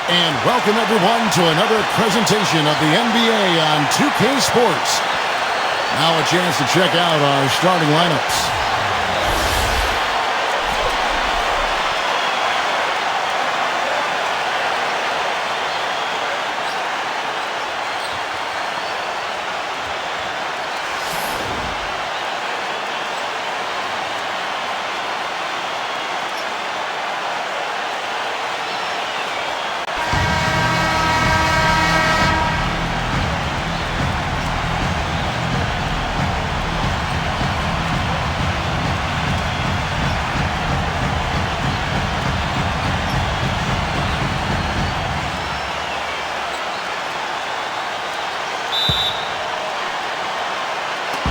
And welcome everyone to another presentation of the NBA on 2K Sports. Now a chance to check out our starting lineups.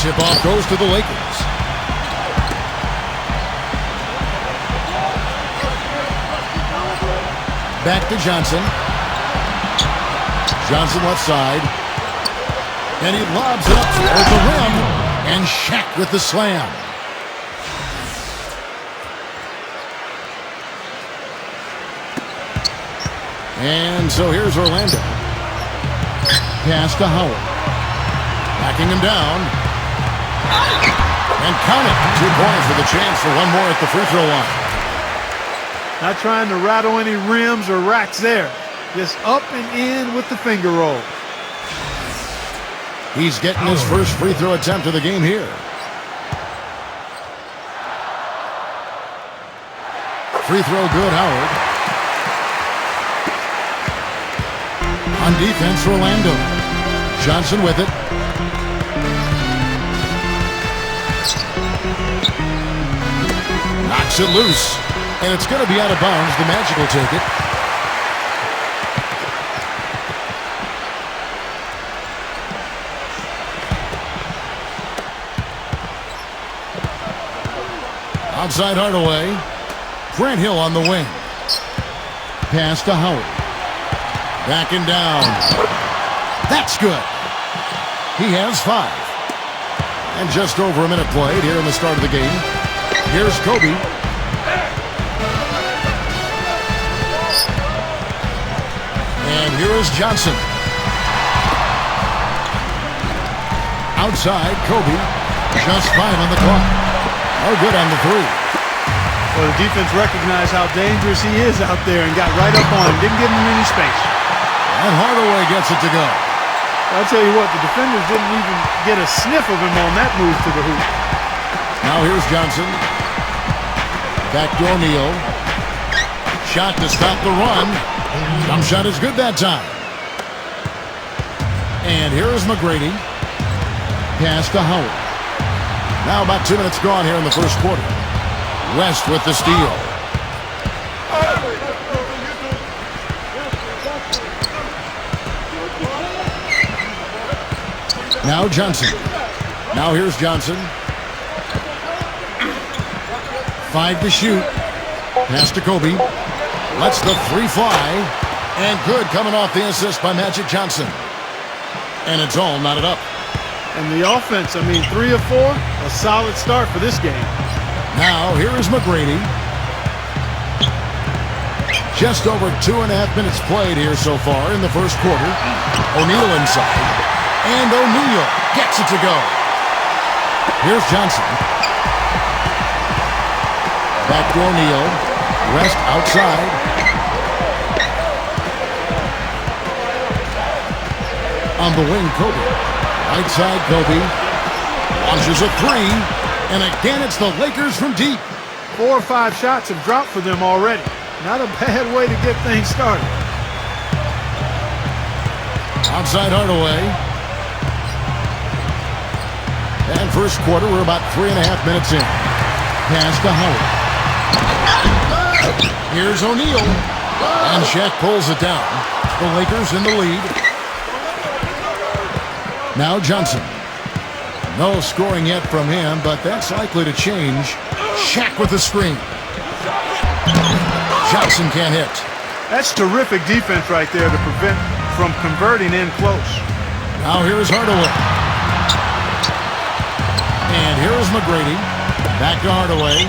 Tip-off goes to the Lakers. Back to Johnson. Johnson left side. And he lobs it up towards the rim. And Shaq with the slam. And so here's Orlando. Pass to Howard. Backing him down. And count it. 2 points with a chance for one more at the free throw line. Not trying to rattle any rims or racks there. Just up and in with the finger roll. He's getting his first free throw attempt of the game here. Free throw good, Howard. On defense, Orlando. Johnson with it. Knocks it loose. And it's going to be out of bounds. The Magic will take it. Outside Hardaway. Grant Hill on the wing. Pass to Howard. Backing down. That's good. He has 5. And just over a minute played here in the start of the game. Here's Kobe. And here is Johnson. Outside, Kobe. Just 5 on the clock. No good on the 3. Well, the defense recognized how dangerous he is out there and got right up on him. Didn't give him any space. And Hardaway gets it to go. I'll tell you what, the defenders didn't even get a sniff of him on that move to the hoop. Now here's Johnson. Back to O'Neal. Shot to stop the run. Jump shot is good that time. And here is McGrady. Pass to Howard. Now about 2 minutes gone here in the first quarter. West with the steal. Now Johnson. Now here's Johnson. 5 to shoot. Pass to Kobe. Lets the 3 fly. And good coming off the assist by Magic Johnson. And it's all knotted up. And the offense, 3 of 4, a solid start for this game. Now here is McGrady. Just over 2.5 minutes played here so far in the first quarter. O'Neal inside. And O'Neal gets it to go. Here's Johnson. Back to O'Neal. West outside. On the wing, Kobe. Right side, Kobe. Launches a 3. And again, it's the Lakers from deep. 4 or 5 shots have dropped for them already. Not a bad way to get things started. Outside Hardaway. And first quarter, we're about 3.5 minutes in. Pass to Howard. Here's O'Neal. And Shaq pulls it down. The Lakers in the lead. Now Johnson. No scoring yet from him, but that's likely to change. Shaq with the screen. Johnson can't hit. That's terrific defense right there to prevent from converting in close. Now here's Hardaway. And here's McGrady. Back to Hardaway.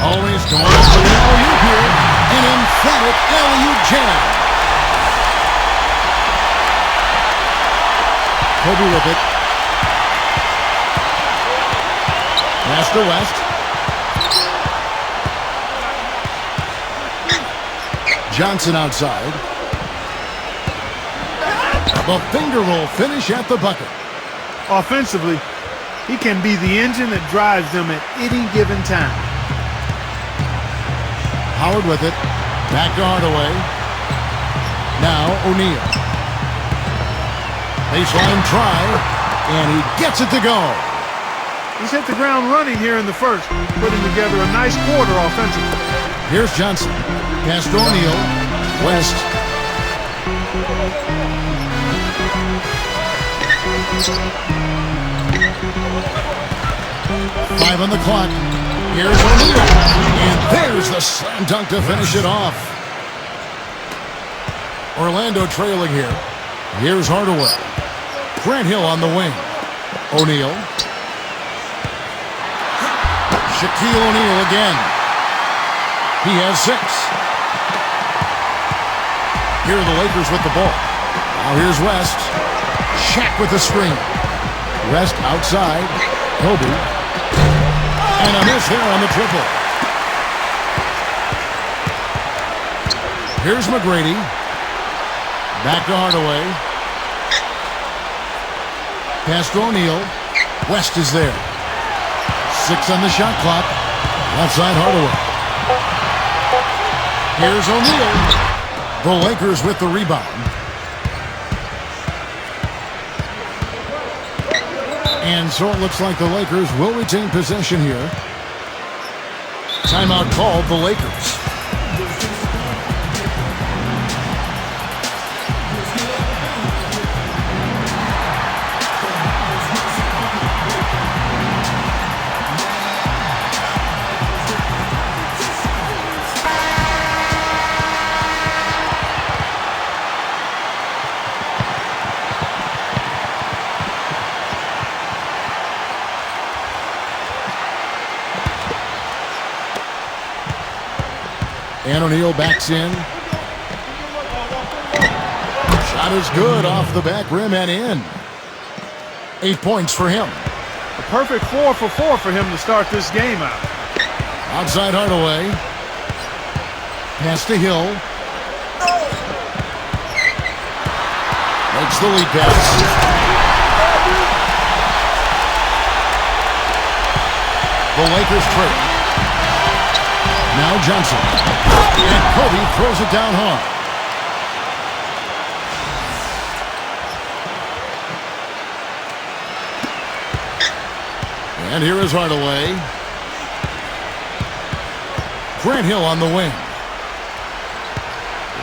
Always going for the alley-oop here. An emphatic alley-oop jam. Kobe with it. Pass to West. Johnson outside. The finger roll finish at the bucket. Offensively, he can be the engine that drives them at any given time. Howard with it. Back to Hardaway. Now O'Neal. Baseline try, and he gets it to go. He's hit the ground running here in the first, putting together a nice quarter offensively. Here's Johnson. Pass to O'Neal. West. Five on the clock. Here's O'Neal. And there's the slam dunk to finish it off. Orlando trailing here. Here's Hardaway. Grant Hill on the wing. O'Neal. Shaquille O'Neal again. He has 6. Here are the Lakers with the ball. Now here's West. Shaq with the screen. West outside. Kobe. And a miss here on the triple. Here's McGrady. Back to Hardaway. Pass to O'Neal. West is there. 6 on the shot clock. Left side Hardaway. Here's O'Neal. The Lakers with the rebound. And so it looks like the Lakers will retain possession here. Timeout called the Lakers. And O'Neal backs in. Shot is good off the back rim and in. 8 points for him. A perfect 4 for 4 for him to start this game out. Outside Hardaway. Pass to Hill. Makes the lead pass. The Lakers trail. Now Johnson. And Kobe throws it down hard. And here is Hardaway. Grant Hill on the wing.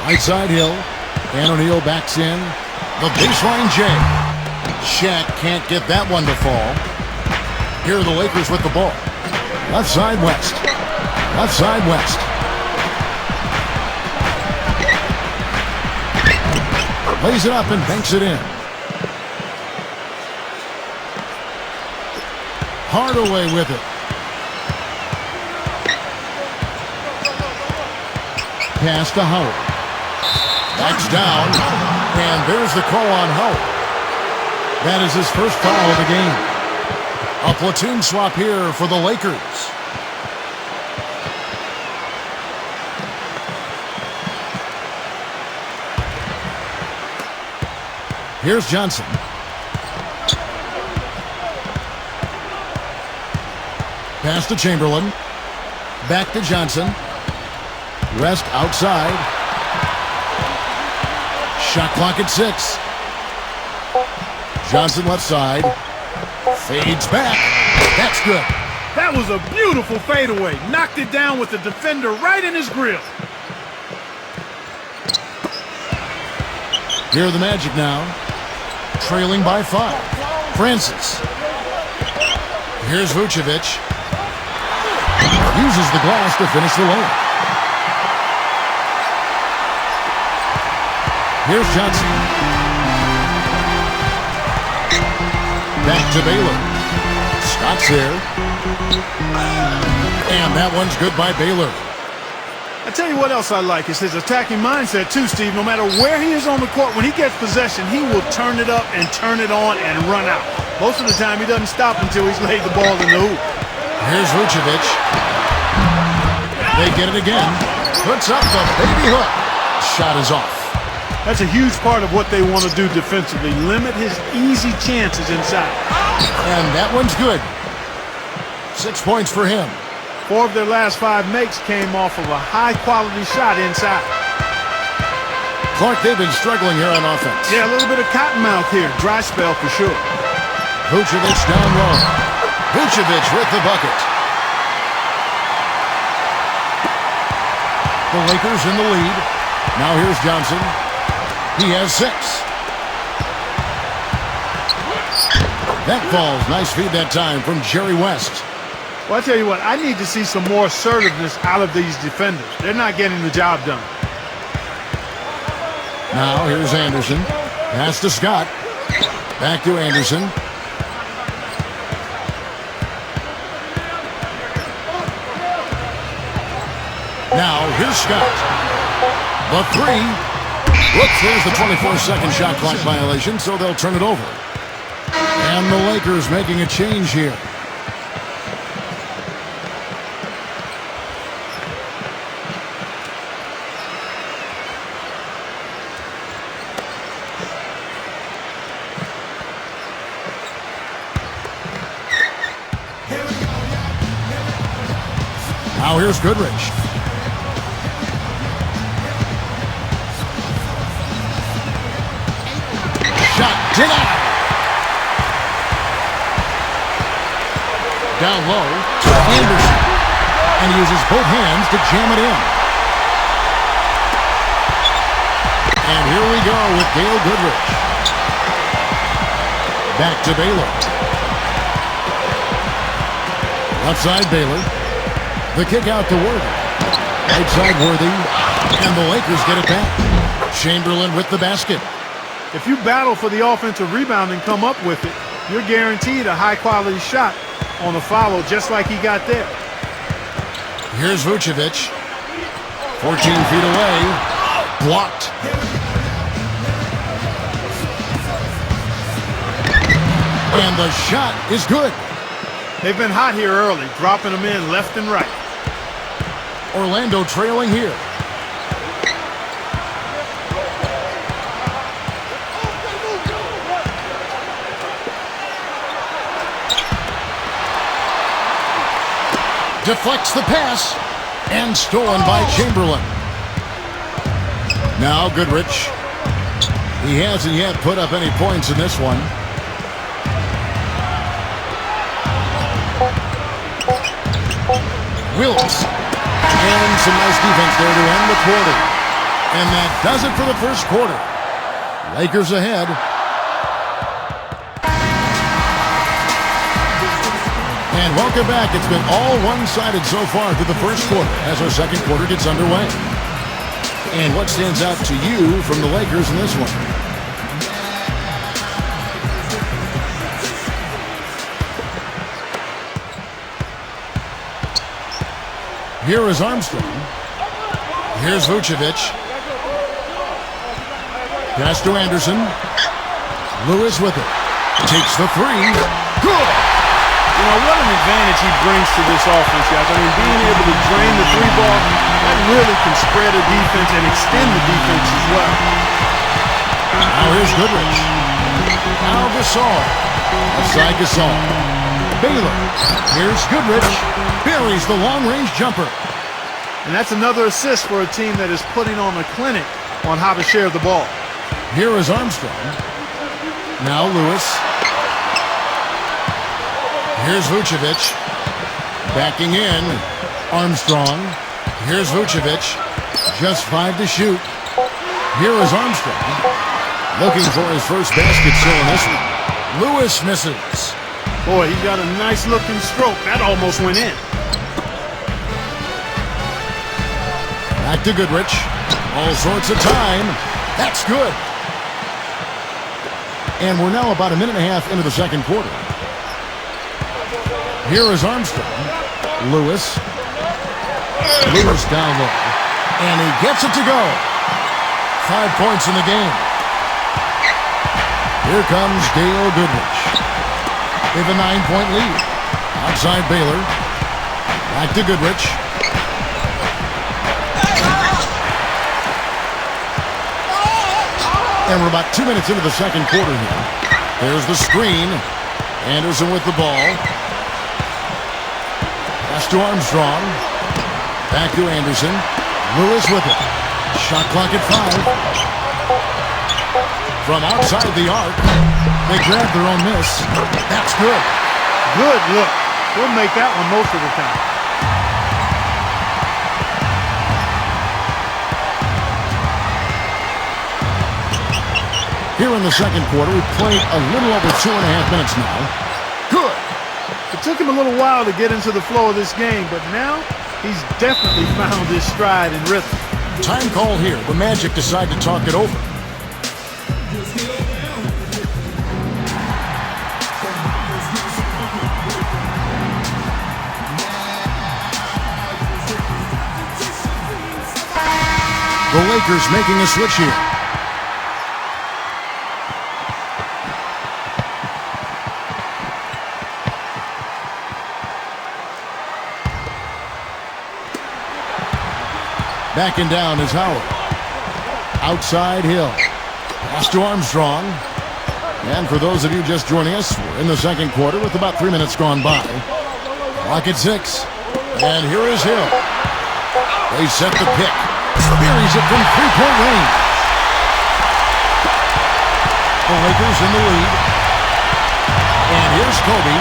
Right side Hill. And O'Neal backs in. The baseline J. Shaq can't get that one to fall. Here are the Lakers with the ball. Left side West. Left side West. Lays it up and banks it in. Hardaway with it. Pass to Howard. Backs down. And there's the call on Howard. That is his first foul of the game. A platoon swap here for the Lakers. Here's Johnson. Pass to Chamberlain. Back to Johnson. West outside. Shot clock at 6. Johnson left side. Fades back. That's good. That was a beautiful fadeaway. Knocked it down with the defender right in his grill. Here are the Magic now. Trailing by 5. Francis. Here's Vucevic. Uses the glass to finish the layup. Here's Johnson. Back to Baylor. Scott's there. And that one's good by Baylor. I tell you what else I like. It's his attacking mindset too, Steve. No matter where he is on the court, when he gets possession, he will turn it up and turn it on and run out. Most of the time, he doesn't stop until he's laid the ball in the hoop. Here's Vucevic. They get it again. Puts up the baby hook. Shot is off. That's a huge part of what they want to do defensively. Limit his easy chances inside. And that one's good. 6 points for him. 4 of their last 5 makes came off of a high-quality shot inside. Clark, they've been struggling here on offense. Yeah, a little bit of cottonmouth here. Dry spell for sure. Vucevic down low. Vucevic with the bucket. The Lakers in the lead. Now here's Johnson. He has 6. That falls. Nice feed that time from Jerry West. Well, I tell you what, I need to see some more assertiveness out of these defenders. They're not getting the job done. Now here's Anderson. Pass to Scott. Back to Anderson. Now here's Scott. The 3. Whoops, there's the 24-second shot clock violation, so they'll turn it over. And the Lakers making a change here. Now here's Goodrich. Shot denied. Down low, Anderson. And he uses both hands to jam it in. And here we go with Dale Goodrich. Back to Baylor. Left side Baylor. The kick out to Worthy. Right side Worthy. And the Lakers get it back. Chamberlain with the basket. If you battle for the offensive rebound and come up with it, you're guaranteed a high-quality shot on the follow, just like he got there. Here's Vucevic. 14 feet away. Blocked. And the shot is good. They've been hot here early, dropping them in left and right. Orlando trailing here. Deflects the pass and stolen by Chamberlain. Now Goodrich. He hasn't yet put up any points in this one. Wilkes. And some nice defense there to end the quarter. And that does it for the first quarter. Lakers ahead. And welcome back. It's been all one-sided so far through the first quarter as our second quarter gets underway. And what stands out to you from the Lakers in this one? Here is Armstrong. Here's Vucevic. Pass to Anderson. Lewis with it. Takes the 3. Good! You know, what an advantage he brings to this offense, guys. I mean, being able to drain the 3-ball, that really can spread a defense and extend the defense as well. Now here's Goodrich. Now Gasol. Outside Gasol. Baylor. Here's Goodrich. Buries the long-range jumper. And that's another assist for a team that is putting on a clinic on how to share the ball. Here is Armstrong. Now Lewis. Here's Vucevic. Backing in. Armstrong. Here's Vucevic. Just 5 to shoot. Here is Armstrong. Looking for his first basket still in this one. Lewis misses. Boy, he got a nice-looking stroke. That almost went in. Back to Goodrich. All sorts of time. That's good. And we're now about a minute and a half into the second quarter. Here is Armstrong. Lewis. Lewis down low. And he gets it to go. 5 points in the game. Here comes Dale Goodrich. They have a 9-point lead. Outside Baylor. Back to Goodrich. And we're about 2 minutes into the second quarter here. There's the screen. Anderson with the ball. Pass to Armstrong. Back to Anderson. Lewis with it. Shot clock at 5. From outside the arc, they grab their own miss. That's good. Good look. He'll make that one most of the time. Here in the second quarter, we've played a little over 2.5 minutes now. Good. It took him a little while to get into the flow of this game, but now he's definitely found his stride and rhythm. Time call here. The Magic decide to talk it over. The Lakers making a switch here. Backing down is Howard. Outside Hill. Pass to Armstrong. And for those of you just joining us, we're in the second quarter with about 3 minutes gone by. Clock at 6. And here is Hill. They set the pick. Buries it from three-point range. The Lakers in the lead. And here's Kobe.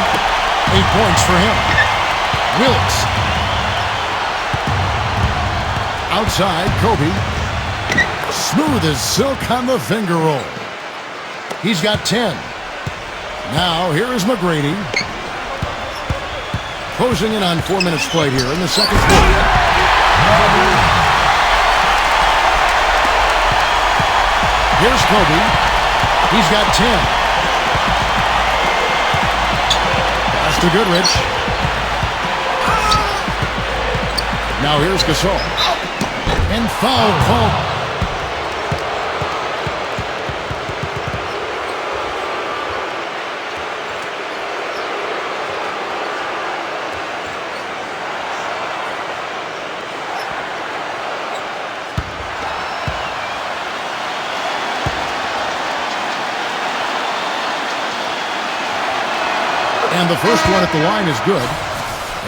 8 points for him. Wilkes. Outside, Kobe. Smooth as silk on the finger roll. He's got 10. Now, here is McGrady. Closing in on 4 minutes played here in the second quarter. Here's Kobe. He's got 10. Pass to Goodrich. Now here's Gasol. And foul call. And the first one at the line is good.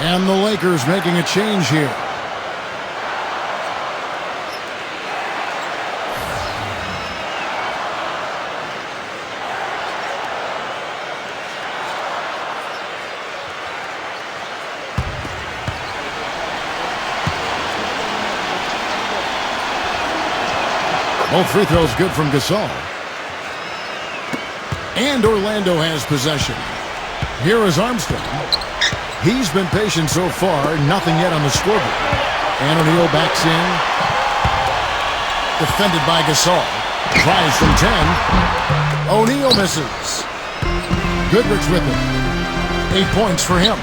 And the Lakers making a change here. Both free throws good from Gasol. And Orlando has possession. Here is Armstrong. He's been patient so far. Nothing yet on the scoreboard. And O'Neal backs in. Defended by Gasol. Tries from 10. O'Neal misses. Goodrich with it. 8 points for him.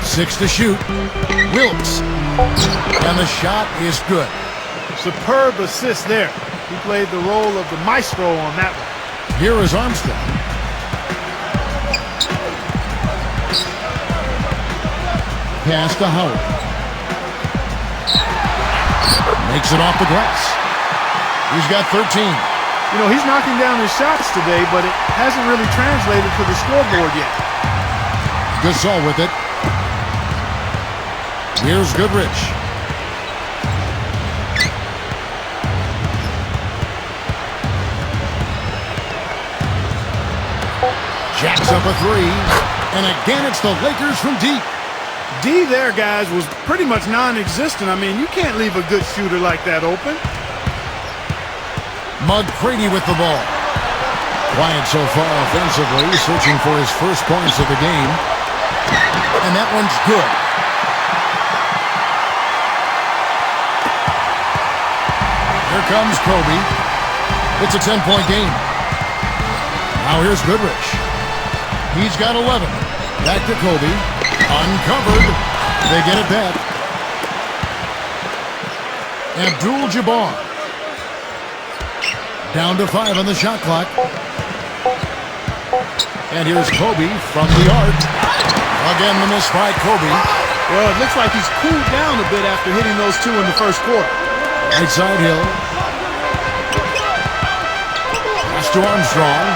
Six to shoot. Wilkes. And the shot is good. Superb assist there. He played the role of the maestro on that one. Here is Armstrong. Pass to Howard. Makes it off the glass. He's got 13. You know, he's knocking down his shots today, but it hasn't really translated to the scoreboard yet. Gasol with it. Here's Goodrich. Jacks up a three. And again, it's the Lakers from deep. D there, guys, was pretty much non-existent. I mean, you can't leave a good shooter like that open. McGrady with the ball. Quiet so far offensively, searching for his first points of the game. And that one's good. Here comes Kobe. It's a 10-point game. Now here's Goodrich. He's got 11. Back to Kobe. Uncovered. They get it back. Abdul-Jabbar. Down to 5 on the shot clock. And here's Kobe from the arc. Again, the miss by Kobe. Well, it looks like he's cooled down a bit after hitting those two in the first quarter. Right side Hill. Pass to Armstrong.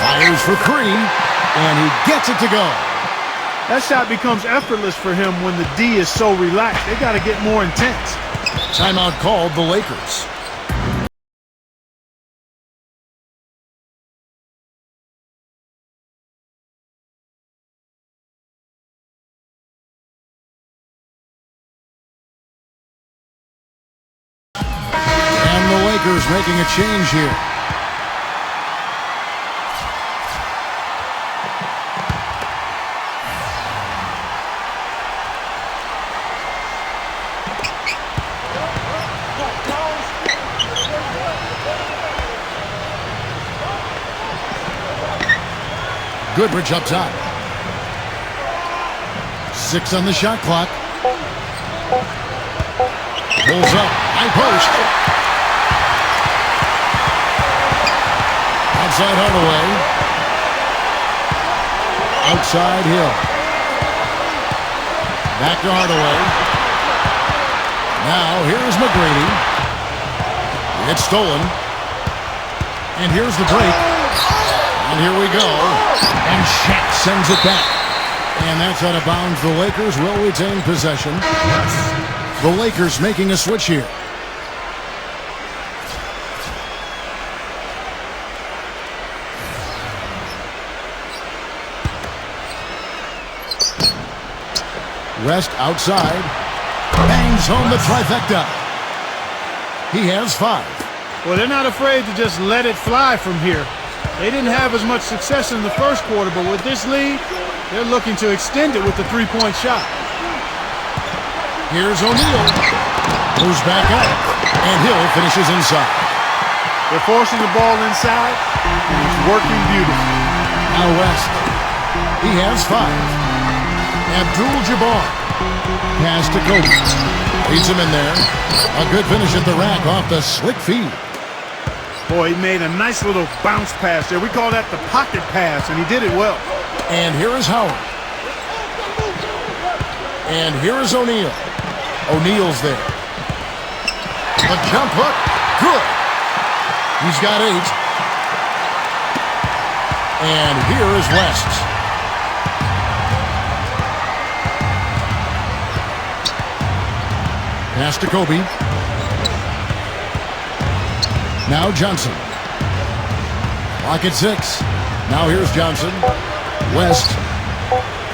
Fires for 3. And he gets it to go. That shot becomes effortless for him when the D is so relaxed. They got to get more intense. Timeout called the Lakers. And the Lakers making a change here. Goodrich up top. 6 on the shot clock. Pulls up. High post. Outside Hardaway. Outside Hill. Back to Hardaway. Now here's McGrady. It's stolen. And here's the break. And here we go. And Shaq sends it back. And that's out of bounds. The Lakers will retain possession. The Lakers making a switch here. West outside. Bangs home the trifecta. He has 5. Well, they're not afraid to just let it fly from here. They didn't have as much success in the first quarter, but with this lead, they're looking to extend it with the three-point shot. Here's O'Neal. Moves back up, and Hill finishes inside. They're forcing the ball inside, and it's working beautifully. Now West. He has 5. Abdul-Jabbar. Pass to Kobe. Leads him in there. A good finish at the rack off the slick feed. Boy, he made a nice little bounce pass there. We call that the pocket pass, and he did it well. And here is Howard. And here is O'Neal. O'Neal's there. The jump hook. Good. He's got 8. And here is West. Pass to Kobe. Now Johnson. Clock at 6. Now here's Johnson. West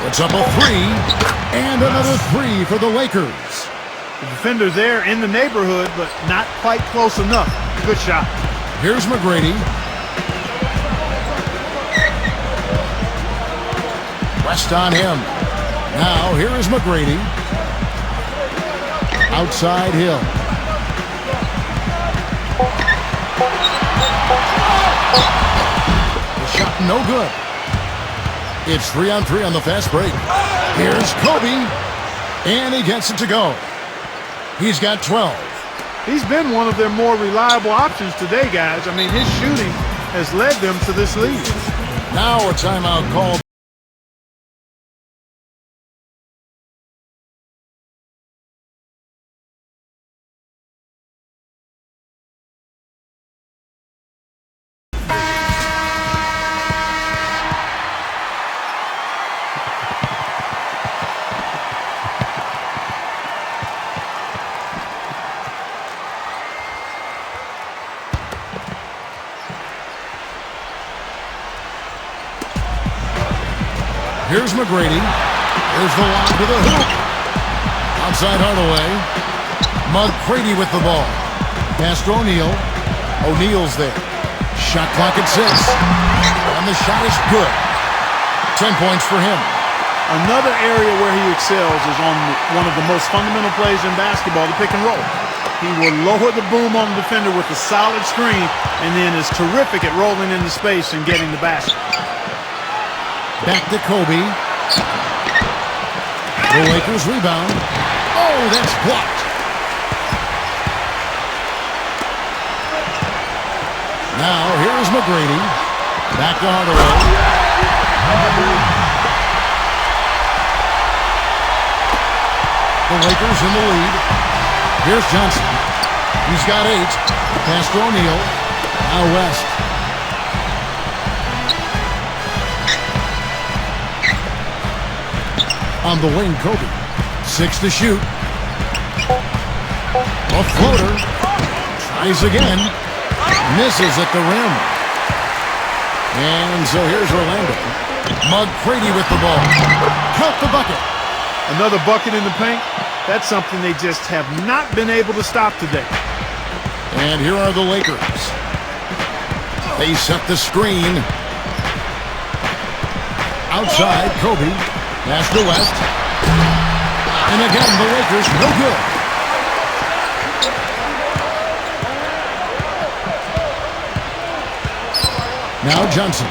puts up a 3. And another 3 for the Lakers. The defender there in the neighborhood, but not quite close enough. Good shot. Here's McGrady. West on him. Now here is McGrady. Outside Hill. The shot no good. It's 3-on-3 on the fast break. Here's Kobe. And he gets it to go. He's got 12. He's been one of their more reliable options today, guys. I mean, his shooting has led them to this lead. Now a timeout call. Here's McGrady. Here's the lob to the hoop. Outside Hardaway. McGrady with the ball. Pass to O'Neal. O'Neal's there. Shot clock at 6. And the shot is good. 10 points for him. Another area where he excels is on one of the most fundamental plays in basketball, the pick and roll. He will lower the boom on the defender with a solid screen and then is terrific at rolling into space and getting the basket. Back to Kobe. The Lakers rebound. Oh, that's blocked. Now, here's McGrady. Back to Hardaway. The Lakers in the lead. Here's Johnson. He's got 8. Pass to O'Neal. Now West. On the wing, Kobe. 6 to shoot. A floater. Tries again. Misses at the rim. And so here's Orlando. McGrady with the ball. Count the bucket. Another bucket in the paint. That's something they just have not been able to stop today. And here are the Lakers. They set the screen. Outside, Kobe. Pass to West. And again, the Lakers, no good. Now Johnson.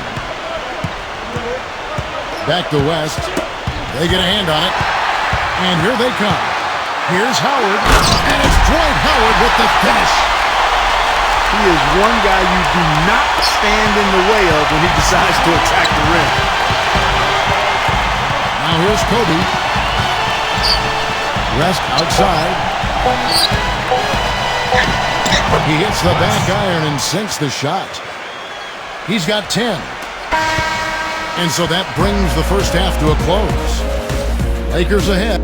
Back to West. They get a hand on it. And here they come. Here's Howard. And it's Dwight Howard with the finish. He is one guy you do not stand in the way of when he decides to attack the rim. Now here's Kobe. West outside. He hits the back iron and sinks the shot. He's got 10. And so that brings the first half to a close. Lakers ahead.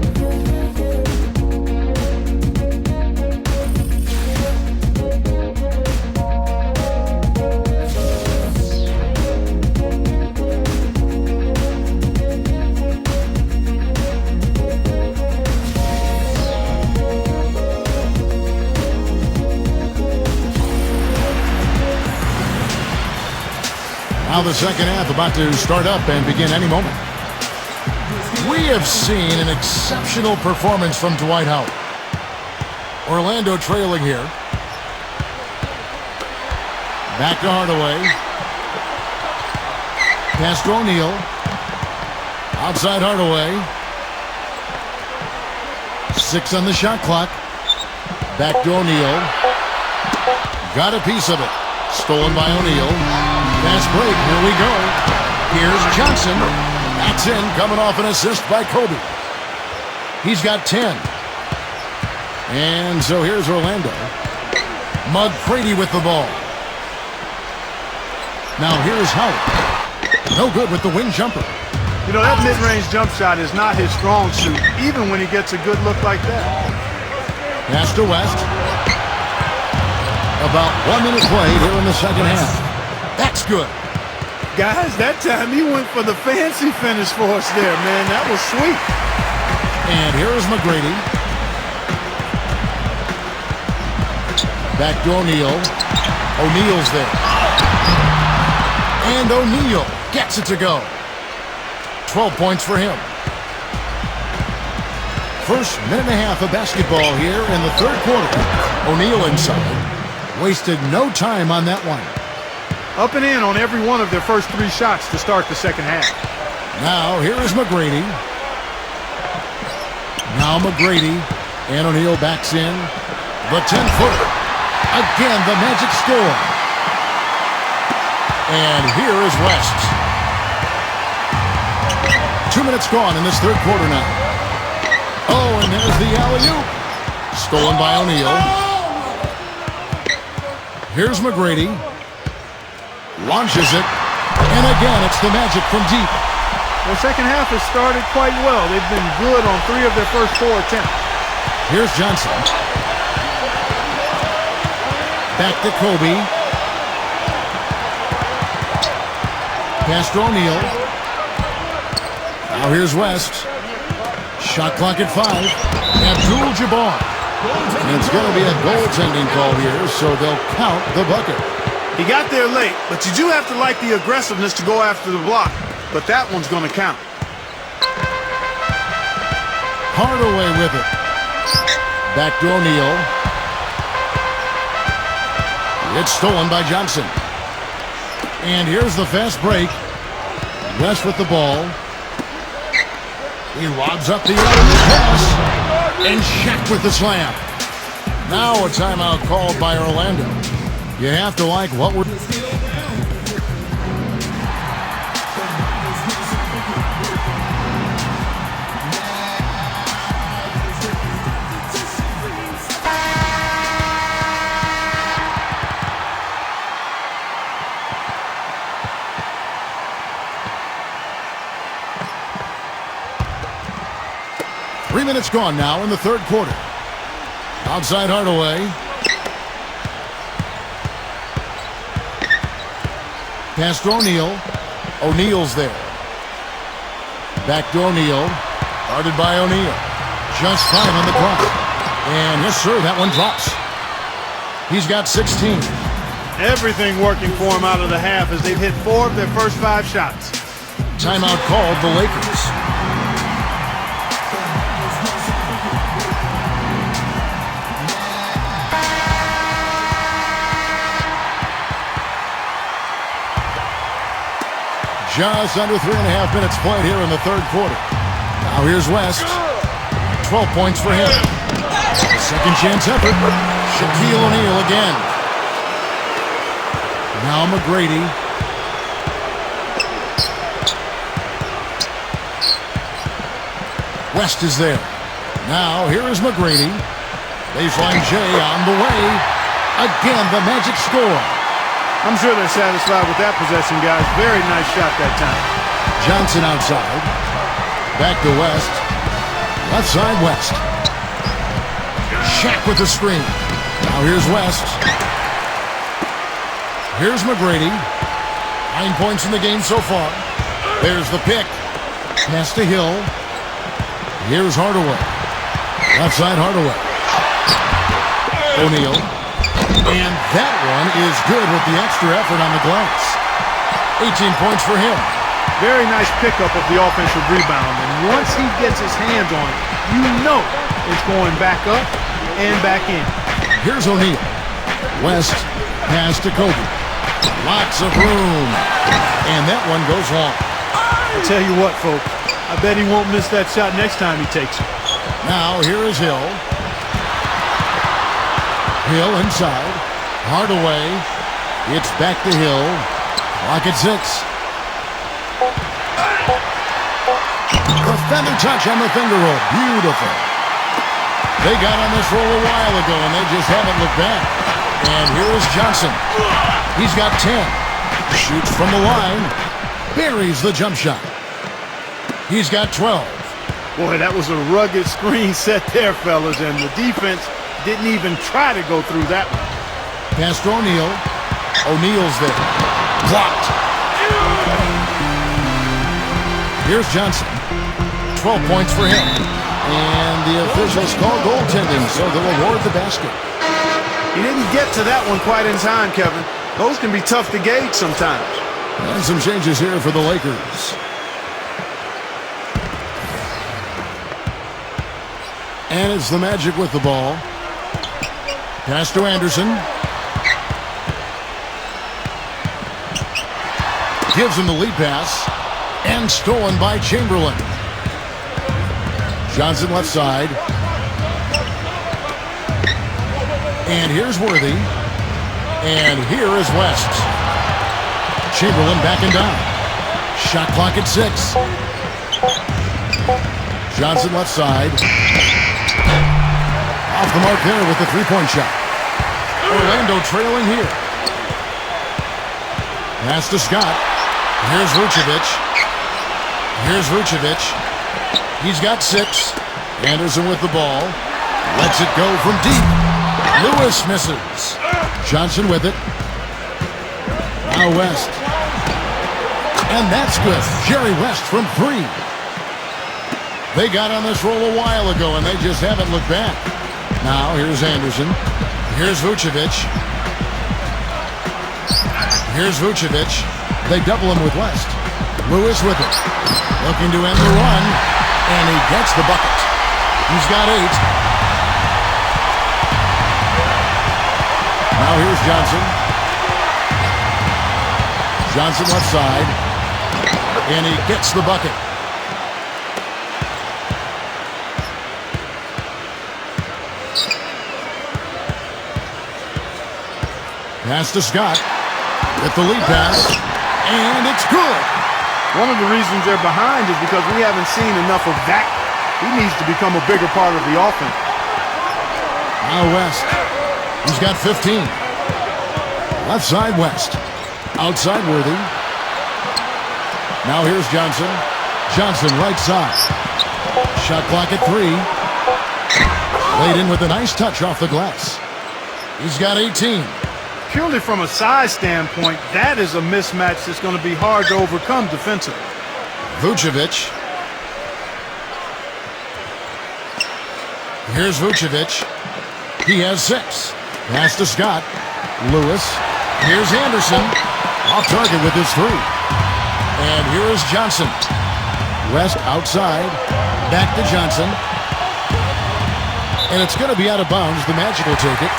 Now the second half about to start up and begin any moment. We have seen an exceptional performance from Dwight Howard. Orlando trailing here. Back to Hardaway. Pass to O'Neal. Outside Hardaway. 6 on the shot clock. Back to O'Neal. Got a piece of it. Stolen by O'Neal. Fast break, here we go. Here's Johnson. That's in, coming off an assist by Kobe. He's got 10. And so here's Orlando. McGrady with the ball. Now here's Howard. No good with the wing jumper. You know, that mid-range jump shot is not his strong suit, even when he gets a good look like that. Pass to West. About 1 minute played here in the second half. That's good. Guys, that time he went for the fancy finish for us there, man. That was sweet. And here is McGrady. Back to O'Neal. O'Neal's there. And O'Neal gets it to go. 12 points for him. First minute and a half of basketball here in the third quarter. O'Neal inside. Wasted no time on that one. Up and in on every one of their first 3 shots to start the second half. Now, here is McGrady. Now McGrady. And O'Neal backs in. The 10-footer. Again, the magic score. And here is West. 2 minutes gone in this third quarter now. Oh, and there's the alley-oop. Stolen by O'Neal. Here's McGrady. Launches it. And again, it's the Magic from deep. The second half has started quite well. They've been good on 3 of their first 4 attempts. Here's Johnson. Back to Kobe. Pass to O'Neal. Now here's West. Shot clock at 5. Abdul-Jabbar. It's going to be a goaltending call here, so they'll count the bucket. He got there late, but you do have to like the aggressiveness to go after the block. But that one's going to count. Hardaway with it. Back to O'Neal. It's stolen by Johnson. And here's the fast break. West with the ball. He lobs up the other pass. And Shaq with the slam. Now a timeout called by Orlando. You have to like what we're... 3 minutes gone now in the third quarter. Outside Hardaway. Pass to O'Neal. O'Neal's there. Back to O'Neal. Guarded by O'Neal. Just 5 on the clock. And yes, sir, that one drops. He's got 16. Everything working for him out of the half as they've hit 4 of their first 5 shots. Timeout called the Lakers. Just under 3.5 minutes played here in the third quarter. Now here's West. 12 points for him. Second chance effort. Shaquille O'Neal again. Now McGrady. West is there. Now here is McGrady. Baseline J on the way. Again, the Magic score. I'm sure they're satisfied with that possession, guys. Very nice shot that time. Johnson outside. Back to West. Left side, West. Shaq with the screen. Now here's West. Here's McGrady. 9 points in the game so far. There's the pick. Pass to Hill. Here's Hardaway. Left side, Hardaway. O'Neal. And that one is good with the extra effort on the glass. 18 points for him. Very nice pickup of the offensive rebound. And once he gets his hands on it, you know it's going back up and back in. Here's O'Neal. West pass to Kobe. Lots of room. And that one goes long. I'll tell you what, folks. I bet he won't miss that shot next time he takes it. Now here is Hill. Hill inside. Hardaway. It's back to Hill. Clock at 6. The feather touch on the finger roll. Beautiful. They got on this roll a while ago, and they just haven't looked back. And here is Johnson. He's got 10. Shoots from the line. Buries the jump shot. He's got 12. Boy, that was a rugged screen set there, fellas, and the defense didn't even try to go through that one. Pass to O'Neal. O'Neal's there. Blocked. Here's Johnson. 12 points for him. And the officials call goaltending, so they'll award the basket. He didn't get to that one quite in time, Kevin. Those can be tough to gauge sometimes. And some changes here for the Lakers. And it's the Magic with the ball. Pass to Anderson. Gives him the lead pass. And stolen by Chamberlain. Johnson left side. And here's Worthy. And here is West. Chamberlain backing down. Shot clock at 6. Johnson left side. Off the mark there with the three-point shot. Orlando trailing here. Pass to Scott. Here's Vucevic. Here's Vucevic. He's got 6. Anderson with the ball. Lets it go from deep. Lewis misses. Johnson with it. Now West. And that's good. Jerry West from 3. They got on this roll a while ago, and they just haven't looked back. Now here's Anderson. Here's Vucevic. Here's Vucevic. They double him with West. Lewis with it. Looking to end the run. And he gets the bucket. He's got 8. Now here's Johnson. Johnson left side. And he gets the bucket. Pass to Scott. With the lead pass. And it's good. One of the reasons they're behind is because we haven't seen enough of that. He needs to become a bigger part of the offense. Now West. He's got 15. Left side West. Outside Worthy. Now here's Johnson. Johnson right side. Shot clock at 3. Laid in with a nice touch off the glass. He's got 18. Purely from a size standpoint, that is a mismatch that's going to be hard to overcome defensively. Vucevic. Here's Vucevic. He has 6. Pass to Scott. Lewis. Here's Anderson. Off target with his 3. And here is Johnson. West outside. Back to Johnson. And it's going to be out of bounds. The Magic will take it.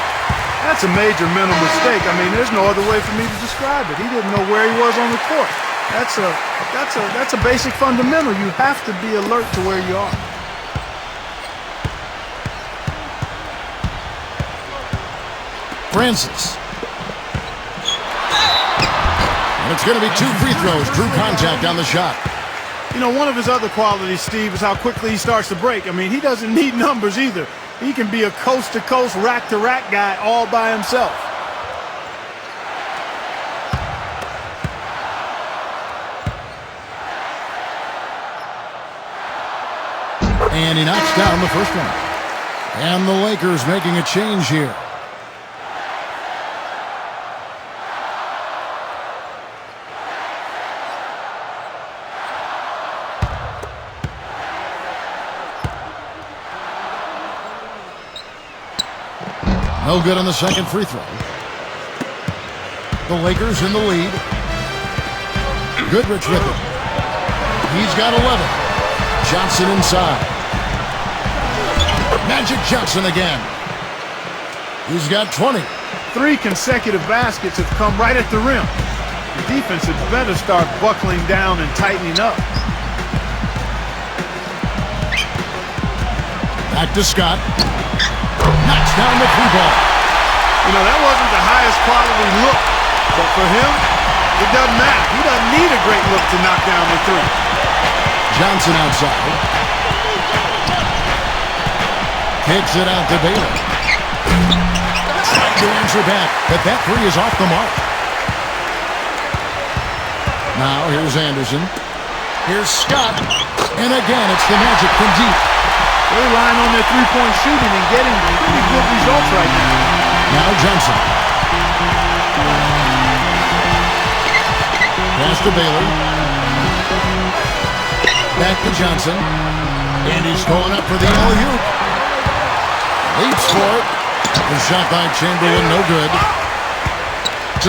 That's a major mental mistake. I mean, there's no other way for me to describe it. He didn't know where he was on the court. That's a basic fundamental. You have to be alert to where you are. Francis. And it's going to be 2 free throws. Drew contact on the shot. You know, one of his other qualities, Steve, is how quickly he starts to break. I mean, he doesn't need numbers either. He can be a coast-to-coast, rack-to-rack guy all by himself. And he knocks down the first one. And the Lakers making a change here. No good on the second free throw. The Lakers in the lead. Goodrich with it. He's got 11. Johnson inside. Magic Johnson again. He's got 20. 3 consecutive baskets have come right at the rim. The defense had better start buckling down and tightening up. Back to Scott. Knocks down the 3 ball. You know, that wasn't the highest quality look, but for him, it doesn't matter. He doesn't need a great look to knock down the 3. Johnson outside. Kicks it out to Baylor. Trying to answer back, but that 3 is off the mark. Now here's Anderson. Here's Scott. And again, it's the Magic from deep. They're relying on their three-point shooting and getting pretty good results right now. Now Johnson. Pass to Baylor. Back to Johnson. And he's going up for the alley-oop. Leaps for it. The shot by Chamberlain, no good.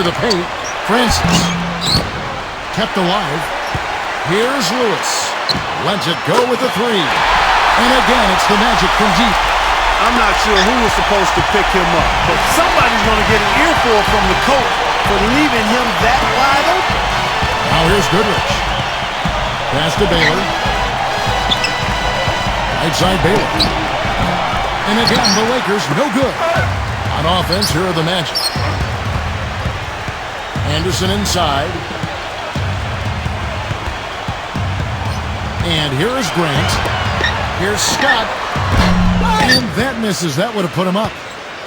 To the paint. Francis. Kept alive. Here's Lewis. Lets it go with the 3. And again, it's the Magic from deep. I'm not sure who was supposed to pick him up, but somebody's going to get an earful from the coach for leaving him that wide open. Now here's Goodrich. Pass to Baylor. Right side Baylor. And again, the Lakers, no good. On offense, here are the Magic. Anderson inside. And here is Grant. Here's Scott. And that misses. That would have put him up.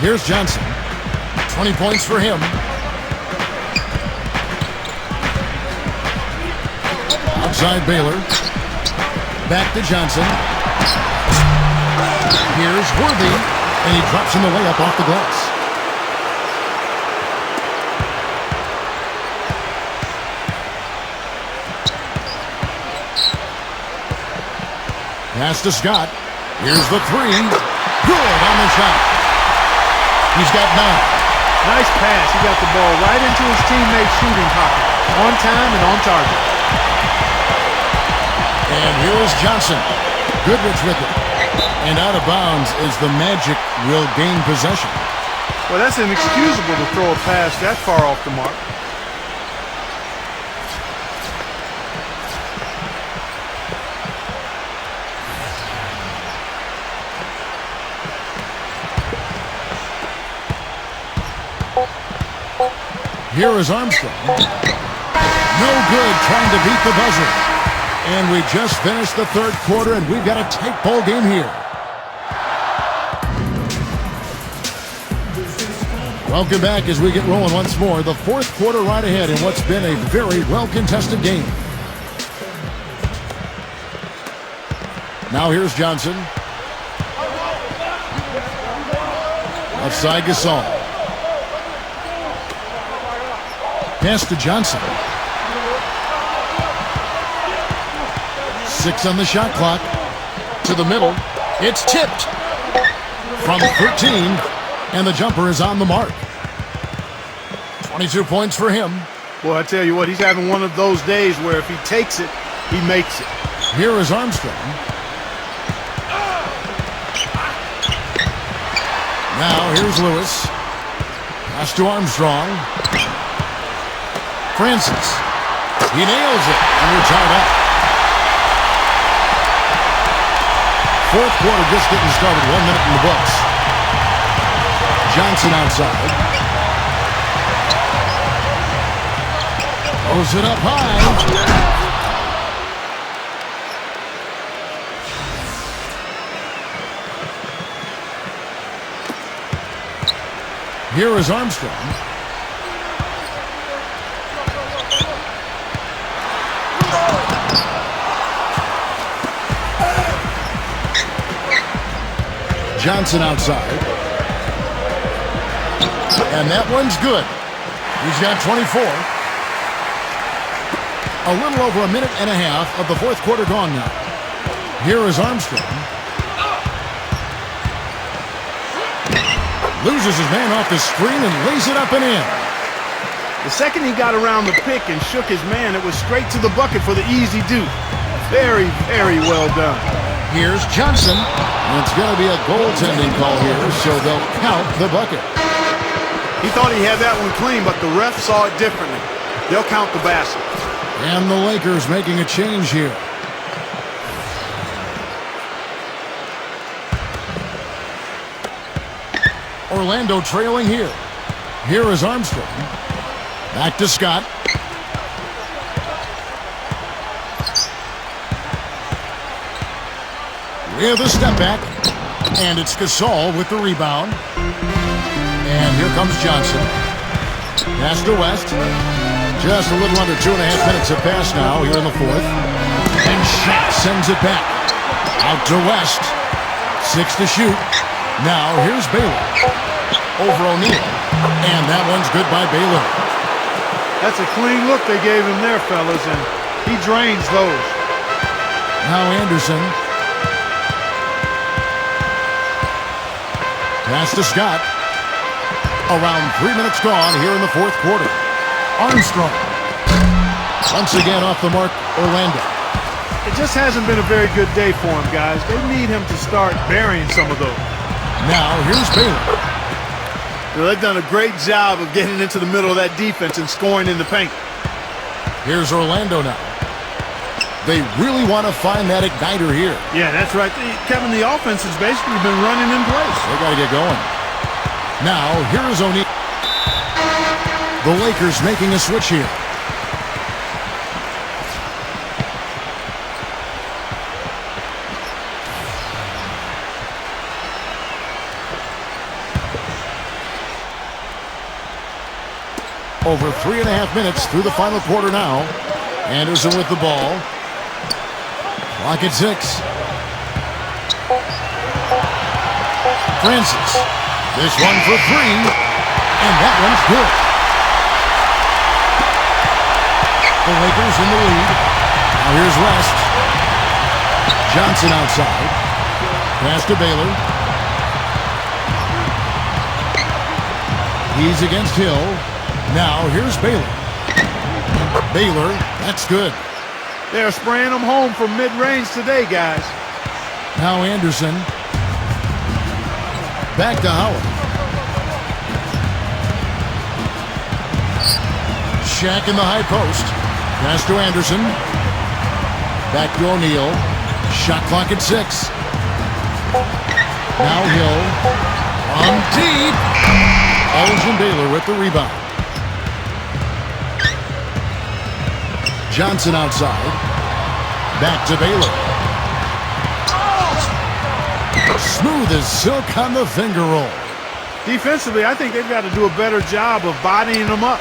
Here's Johnson. 20 points for him. Outside Baylor. Back to Johnson. Here's Worthy. And he drops him the layup off the glass. Pass to Scott. Here's the 3. Good on the shot. He's got 9. Nice pass. He got the ball right into his teammate's shooting pocket. On time and on target. And here's Johnson. Goodrich with it. And out of bounds is the Magic will gain possession. Well, that's inexcusable to throw a pass that far off the mark. Here is Armstrong. No good, trying to beat the buzzer. And we just finished the third quarter, and we've got a tight ball game here. Welcome back as we get rolling once more. The fourth quarter right ahead in what's been a very well-contested game. Now here's Johnson. Left side Gasol. Pass to Johnson. 6 on the shot clock. To the middle. It's tipped. From 13. And the jumper is on the mark. 22 points for him. Well, I tell you what, he's having one of those days where if he takes it, he makes it. Here is Armstrong. Now here's Lewis. Pass to Armstrong. Francis. He nails it, and we're tied up. Fourth quarter just getting started. 1 minute in the books. Johnson outside. Throws it up high. Here is Armstrong. Johnson outside. And that one's good. He's got 24. A little over a minute and a half of the fourth quarter gone now. Here is Armstrong. Loses his man off the screen and lays it up and in. The second he got around the pick and shook his man, it was straight to the bucket for the easy deuce. Very, very well done. Here's Johnson. And it's going to be a goaltending call here, so they'll count the bucket. He thought he had that one clean, but the ref saw it differently. They'll count the basket. And the Lakers making a change here. Orlando trailing here. Here is Armstrong. Back to Scott. With a step back. And it's Gasol with the rebound. And here comes Johnson. Pass to West. Just a little under 2.5 minutes have passed now here in the fourth. And Shaq sends it back. Out to West. 6 to shoot. Now here's Baylor. Over O'Neal. And that one's good by Baylor. That's a clean look they gave him there, fellas, and he drains those. Now Anderson. Pass to Scott. Around 3 minutes gone here in the fourth quarter. Armstrong. Once again off the mark, Orlando. It just hasn't been a very good day for him, guys. They need him to start burying some of those. Now here's Baylor. Well, they've done a great job of getting into the middle of that defense and scoring in the paint. Here's Orlando now. They really want to find that igniter here. Yeah, that's right. Kevin, the offense has basically been running in place. They got to get going. Now, here's O'Neal. The Lakers making a switch here. Over 3.5 minutes through the final quarter now. Anderson with the ball. Clock at 6. Francis. This one for 3. And that one's good. The Lakers in the lead. Now here's West. Johnson outside. Pass to Baylor. He's against Hill. Now here's Baylor. Baylor, that's good. They're spraying them home from mid-range today, guys. Now Anderson. Back to Howard. Shaq in the high post. Pass to Anderson. Back to O'Neal. Shot clock at 6. Now Hill. On deep. Elgin Baylor with the rebound. Johnson outside. Back to Baylor. Smooth as silk on the finger roll. Defensively, I think they've got to do a better job of bodying them up.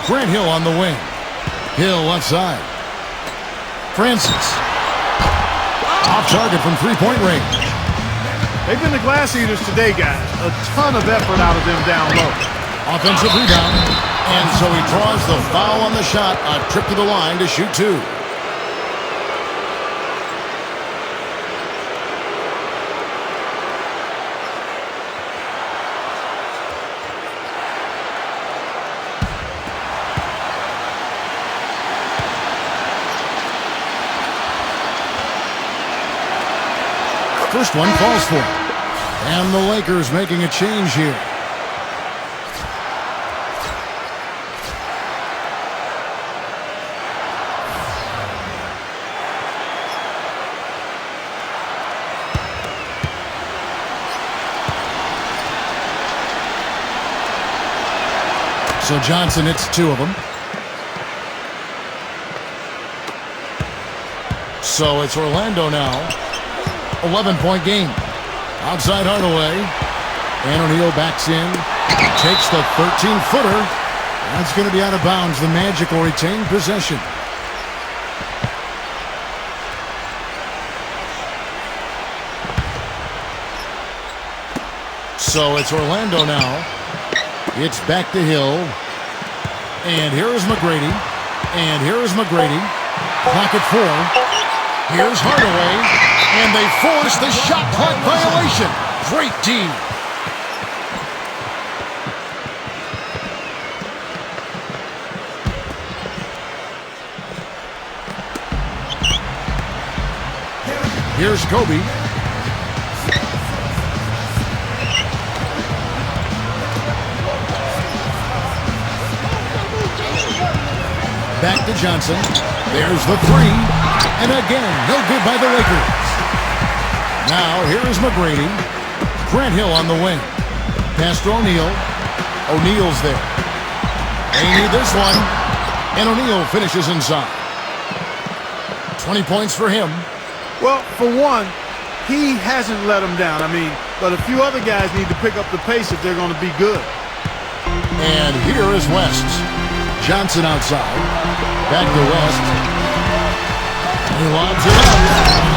Grant Hill on the wing. Hill left side. Francis. Off target from three-point range. They've been the glass eaters today, guys. A ton of effort out of them down low. Offensive rebound. And so he draws the foul on the shot. A trip to the line to shoot two. First one falls for him. And the Lakers making a change here. So Johnson hits two of them. So it's Orlando now. 11-point game. Outside Hardaway. And O'Neal backs in. Takes the 13-footer. That's going to be out of bounds. The Magic will retain possession. So it's Orlando now. It's back to Hill. And here is McGrady. And here is McGrady. Clock at 4. Here's Hardaway. And they force the shot clock violation. Great D. Here's Kobe. Back to Johnson. There's the three. And again, no good by the Lakers. Now, here is McGrady. Grant Hill on the wing. Pass to O'Neal. O'Neal's there. They need this one. And O'Neal finishes inside. 20 points for him. Well, for one, he hasn't let them down. But a few other guys need to pick up the pace if they're going to be good. And here is West. Johnson outside. Back to West. He lobs it up.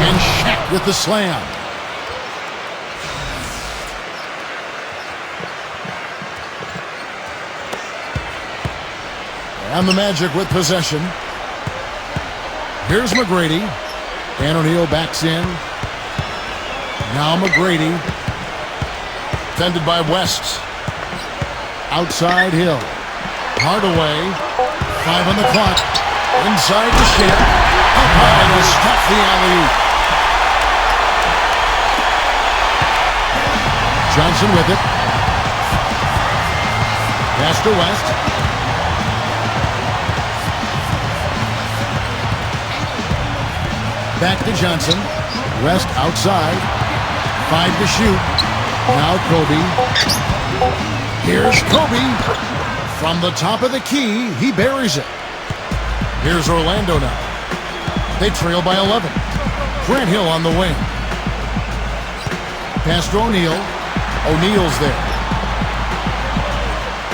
And Shaq with the slam. And the Magic with possession. Here's McGrady. And O'Neal backs in. Now McGrady. Defended by West. Outside Hill. Hardaway. 5 on the clock. Inside to Shaq. Up high to stop the alley-oop. Johnson with it. Pass to West. Back to Johnson. West outside. 5 to shoot. Now Kobe. Here's Kobe. From the top of the key, he buries it. Here's Orlando now. They trail by 11. Grant Hill on the wing. Pass to O'Neal. O'Neal's there.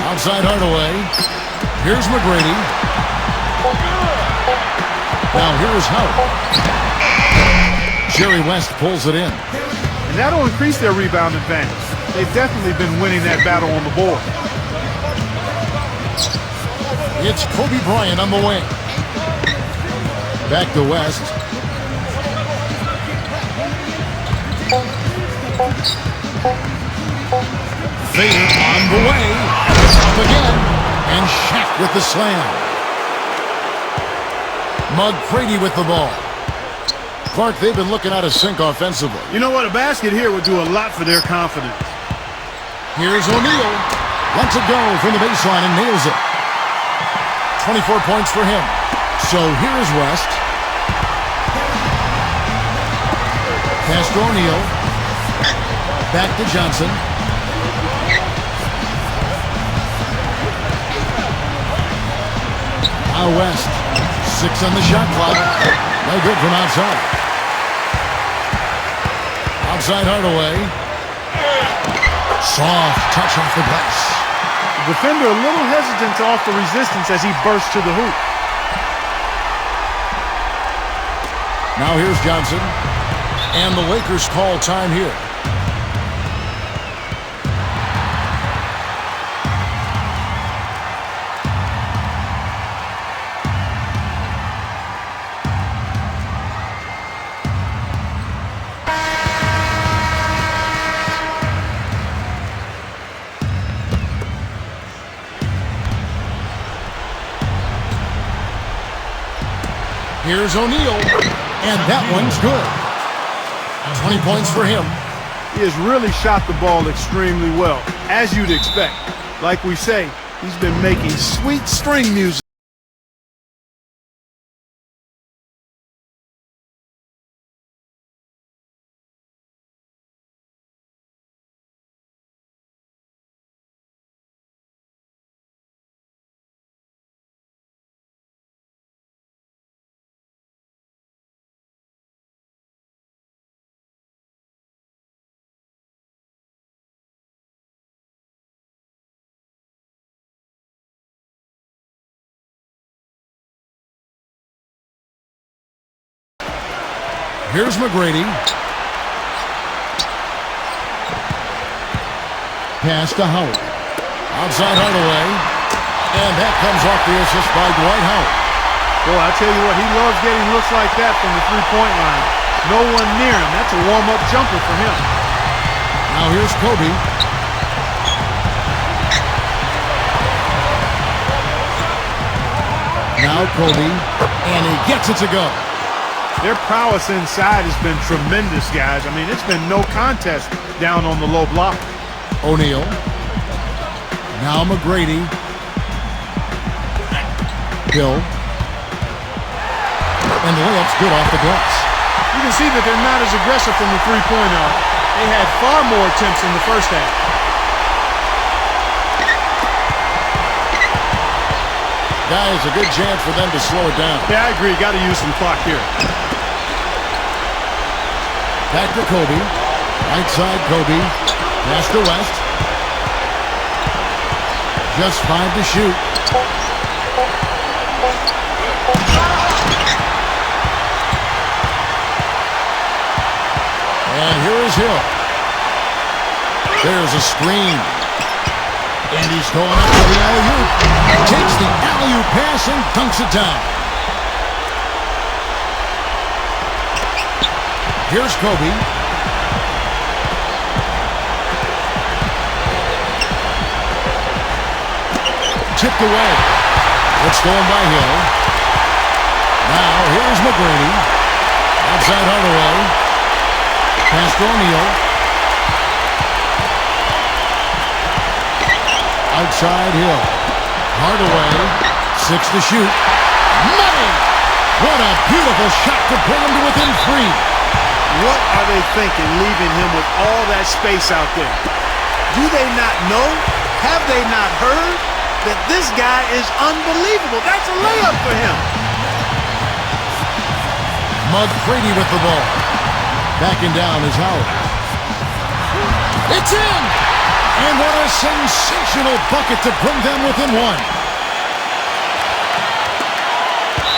Outside Hardaway. Here's McGrady. Now here's Howard. Jerry West pulls it in. And that'll increase their rebound advantage. They've definitely been winning that battle on the board. It's Kobe Bryant on the wing. Back to West. Vader on the way. Up again. And Shaq with the slam. McGrady with the ball. Clark, they've been looking out of sync offensively. You know what? A basket here would do a lot for their confidence. Here's O'Neal. Lets it go from the baseline and nails it. 24 points for him. So here's West. Pass to O'Neal. Back to Johnson. Now West. 6 on the shot clock. No good from outside. Outside Hardaway. Soft touch off the glass. The defender a little hesitant to offer resistance as he bursts to the hoop. Now here's Johnson. And the Lakers call time here. Here's O'Neal, and that one's good. 20 points for him. He has really shot the ball extremely well, as you'd expect. Like we say, he's been making sweet string music. Here's McGrady. Pass to Howard. Outside Hardaway. And that comes off the assist by Dwight Howard. Boy, I tell you what, he loves getting looks like that from the three-point line. No one near him. That's a warm-up jumper for him. Now here's Kobe. Now Kobe. And he gets it to go. Their prowess inside has been tremendous, guys. I mean, it's been no contest down on the low block. O'Neal. Now McGrady. Hill. And the layup's good off the glass. You can see that they're not as aggressive from the three-point arc. They had far more attempts in the first half. Guys, a good chance for them to slow it down. Yeah, I agree. Got to use some clock here. Back to Kobe. Right side, Kobe. Pass to West. Just 5 to shoot. And here is Hill. There's a screen. And he's going up for the alley-oop. Takes the alley-oop pass and dunks it down. Here's Kobe. Tipped away. It's stolen by Hill. Now here's McGrady. Outside Hardaway. Pass to O'Neal. Outside Hill. Hardaway. 6 to shoot. Money! What a beautiful shot to bring him to within 3. What are they thinking, leaving him with all that space out there? Do they not know? Have they not heard that this guy is unbelievable? That's a layup for him. McGrady with the ball. Backing down is Howard. It's in! And what a sensational bucket to bring them within 1.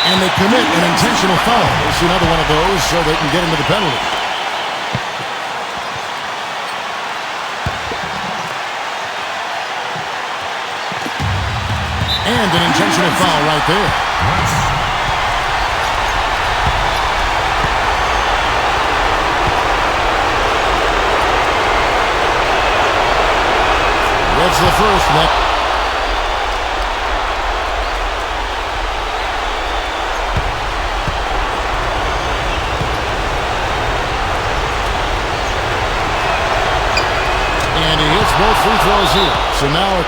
And they commit an intentional foul. We'll see another one of those so they can get into the penalty. And an intentional foul right there. That's the first net. Both free throws here. So now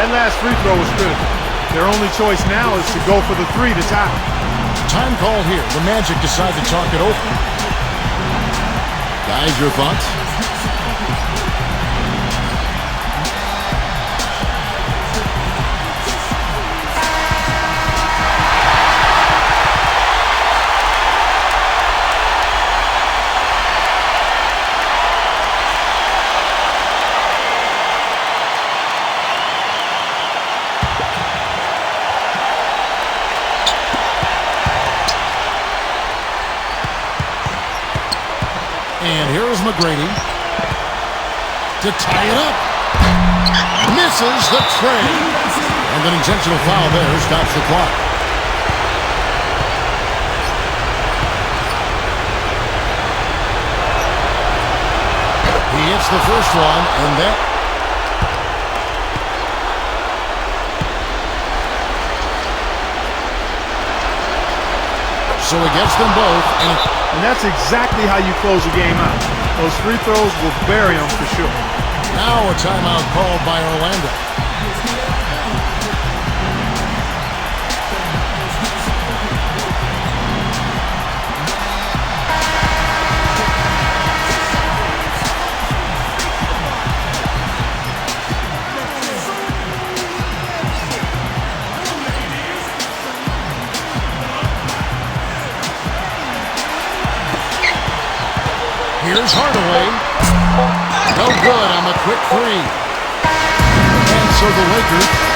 that last free throw was critical. Their only choice now is to go for the 3 to tie. Time called here. The Magic decide to talk it over. Guys, your thoughts? And here's McGrady to tie it up. Misses the tray. And an intentional foul there stops the clock. He hits the first one, and that... So he gets them both, and that's exactly how you close a game out. Those free throws will bury them for sure. Now a timeout called by Orlando. Here's Hardaway. No good on the quick three. And so the Lakers